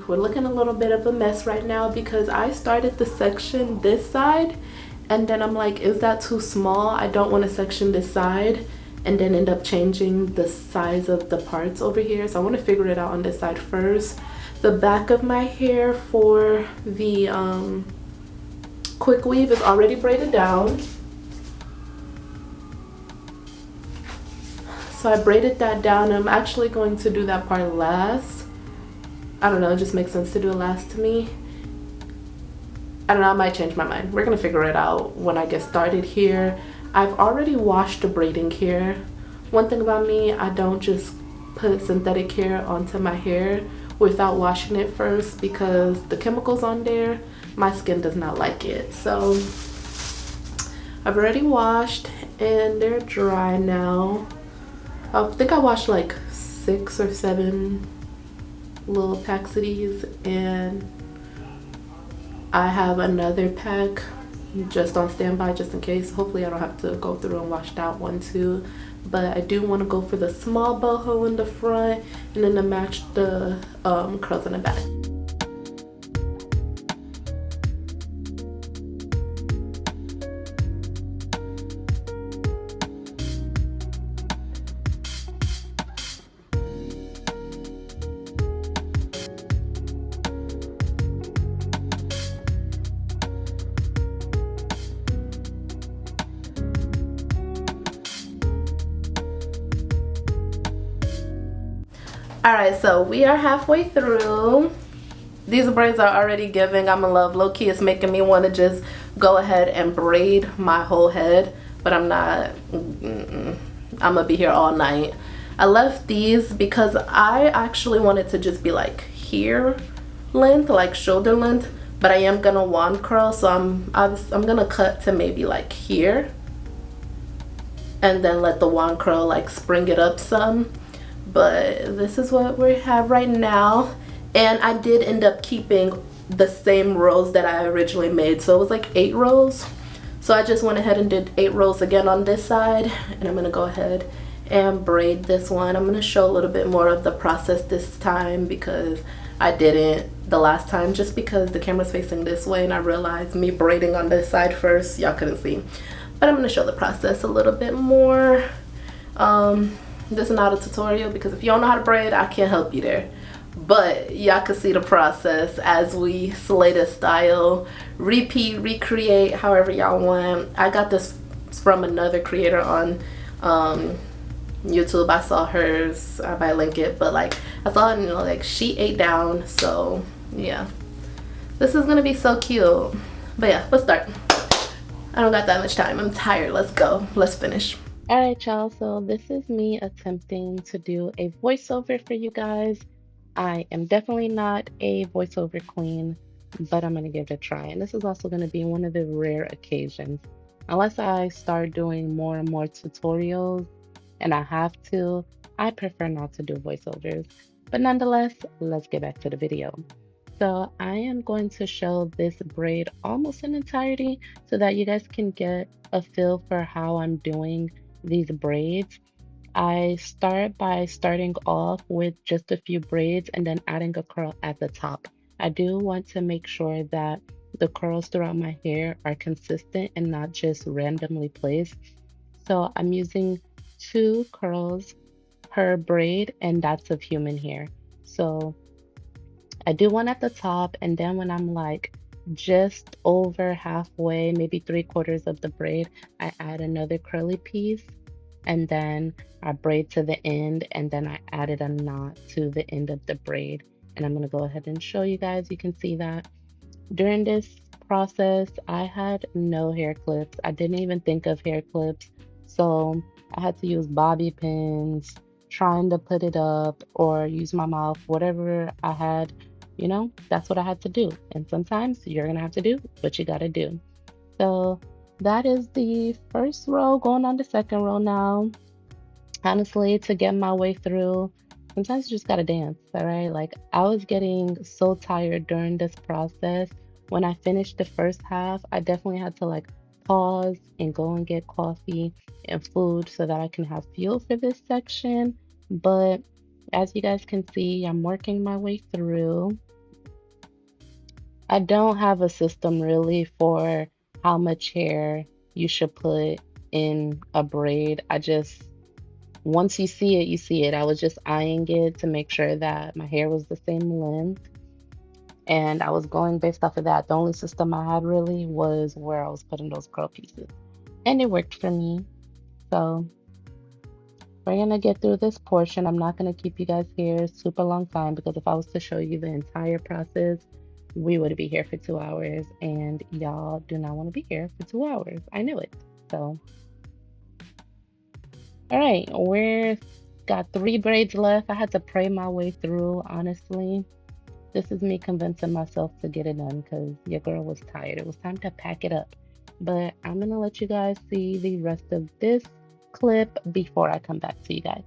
We're looking a little bit of a mess right now because I started the section this side and then I'm like, is that too small? I don't want to section this side and then end up changing the size of the parts over here. So I want to figure it out on this side first. The back of my hair for the quick weave is already braided down. So I braided that down and I'm actually going to do that part last. I don't know, it just makes sense to do it last to me. I don't know, I might change my mind. We're gonna figure it out when I get started here. I've already washed the braiding hair. One thing about me, I don't just put synthetic hair onto my hair without washing it first because the chemicals on there, my skin does not like it. So I've already washed and they're dry now. I think I washed like 6 or 7 little packs of these and I have another pack just on standby just in case. Hopefully I don't have to go through and wash that one too, but I do want to go for the small boho in the front and then to match the curls in the back. All right, so we are halfway through. These braids are already giving I'm in love. Low-key, it's making me want to just go ahead and braid my whole head, but I'm not. I'm gonna be here all night. I left these because I actually wanted to just be like here length, like shoulder length, but I am gonna wand curl, so I'm gonna cut to maybe like here and then let the wand curl like spring it up some. But this is what we have right now, and I did end up keeping the same rows that I originally made, so it was like 8 rows. So I just went ahead and did 8 rows again on this side, and I'm gonna go ahead and braid this one. I'm gonna show a little bit more of the process this time because I didn't the last time, just because the camera's facing this way and I realized me braiding on this side first, y'all couldn't see, but I'm gonna show the process a little bit more. This is not a tutorial because if you don't know how to braid, I can't help you there, but y'all can see the process as we slay the style, repeat, recreate however y'all want. I got this from another creator on YouTube. I saw hers, I might link it, but like I saw it and like she ate down. So yeah, this is gonna be so cute. But yeah, let's start. I don't got that much time, I'm tired. Let's go, let's finish. Alright y'all, so this is me attempting to do a voiceover for you guys. I am definitely not a voiceover queen, but I'm going to give it a try. And this is also going to be one of the rare occasions. Unless I start doing more and more tutorials, and I have to, I prefer not to do voiceovers. But nonetheless, let's get back to the video. So I am going to show this braid almost in entirety so that you guys can get a feel for how I'm doing these braids. I start by starting off with just a few braids and then adding a curl at the top. I do want to make sure that the curls throughout my hair are consistent and not just randomly placed. So I'm using 2 curls per braid, and that's of human hair. So I do one at the top, and then when I'm like just over halfway, maybe 3/4 of the braid, I add another curly piece, and then I braid to the end, and then I added a knot to the end of the braid. And I'm going to go ahead and show you guys. You can see that during this process, I had no hair clips. I didn't even think of hair clips. So I had to use bobby pins, trying to put it up, or use my mouth, whatever I had. You know, that's what I had to do. And sometimes you're going to have to do what you got to do. So that is the first row, going on the second row now. Honestly, to get my way through, sometimes you just got to dance, all right? Like, I was getting so tired during this process. When I finished the first half, I definitely had to like pause and go and get coffee and food so that I can have fuel for this section. But as you guys can see, I'm working my way through. I don't have a system really for how much hair you should put in a braid. I just, once you see it, you see it. I was just eyeing it to make sure that my hair was the same length, and I was going based off of that. The only system I had really was where I was putting those curl pieces, and it worked for me. So we're gonna get through this portion. I'm not gonna keep you guys here super long time because if I was to show you the entire process, we would be here for 2 hours, and y'all do not want to be here for 2 hours. I knew it. So, all right, we're got 3 braids left. I had to pray my way through, honestly. This is me convincing myself to get it done because your girl was tired. It was time to pack it up. But I'm gonna let you guys see the rest of this clip before I come back to you guys.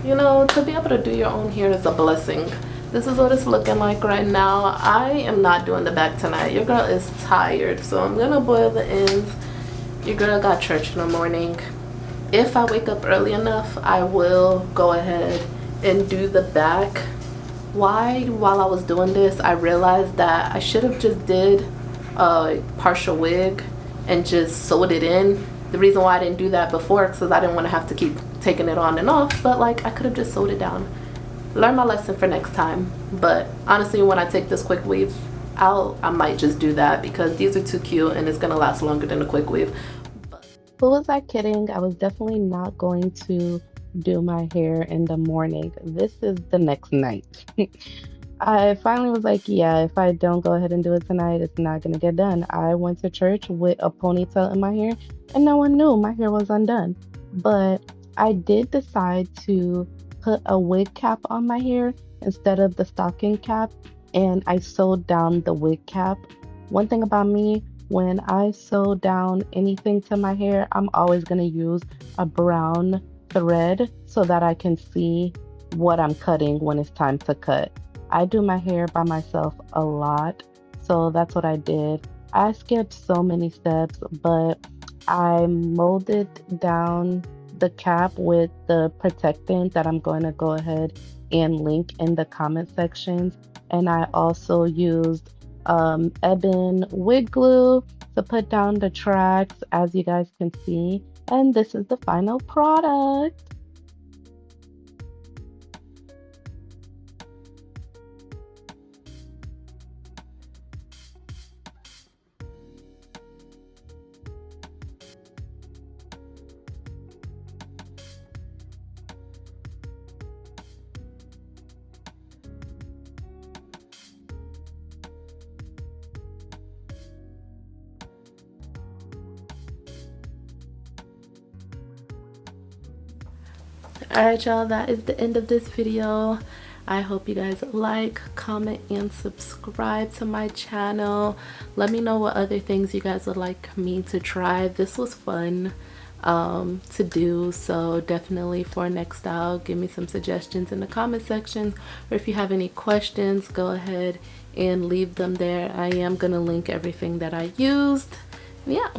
You know, to be able to do your own hair is a blessing. This is what it's looking like right now. I am not doing the back tonight. Your girl is tired, so I'm gonna boil the ends. Your girl got church in the morning. If I wake up early enough, I will go ahead and do the back. While I was doing this, I realized that I should have just did a partial wig and just sewed it in. The reason why I didn't do that before is because I didn't want to have to keep taking it on and off, but like I could have just sewed it down. Learn my lesson for next time. But honestly, when I take this quick weave, I might just do that because these are too cute and it's gonna last longer than a quick weave. Who was I kidding? I was definitely not going to do my hair in the morning. This is the next night. I finally was like, yeah, if I don't go ahead and do it tonight, it's not gonna get done. I went to church with a ponytail in my hair, and no one knew my hair was undone. But I did decide to put a wig cap on my hair instead of the stocking cap, and I sewed down the wig cap. One thing about me, when I sew down anything to my hair, I'm always gonna use a brown thread so that I can see what I'm cutting when it's time to cut. I do my hair by myself a lot, so that's what I did. I skipped so many steps, but I molded down the cap with the protectant that I'm going to go ahead and link in the comment sections. And I also used Ebin wig glue to put down the tracks, as you guys can see. And this is the final product. Alright, y'all, that is the end of this video. I hope you guys like, comment, and subscribe to my channel. Let me know what other things you guys would like me to try. This was fun to do, so definitely for next style, give me some suggestions in the comment section, or if you have any questions, go ahead and leave them there. I am gonna link everything that I used. Yeah.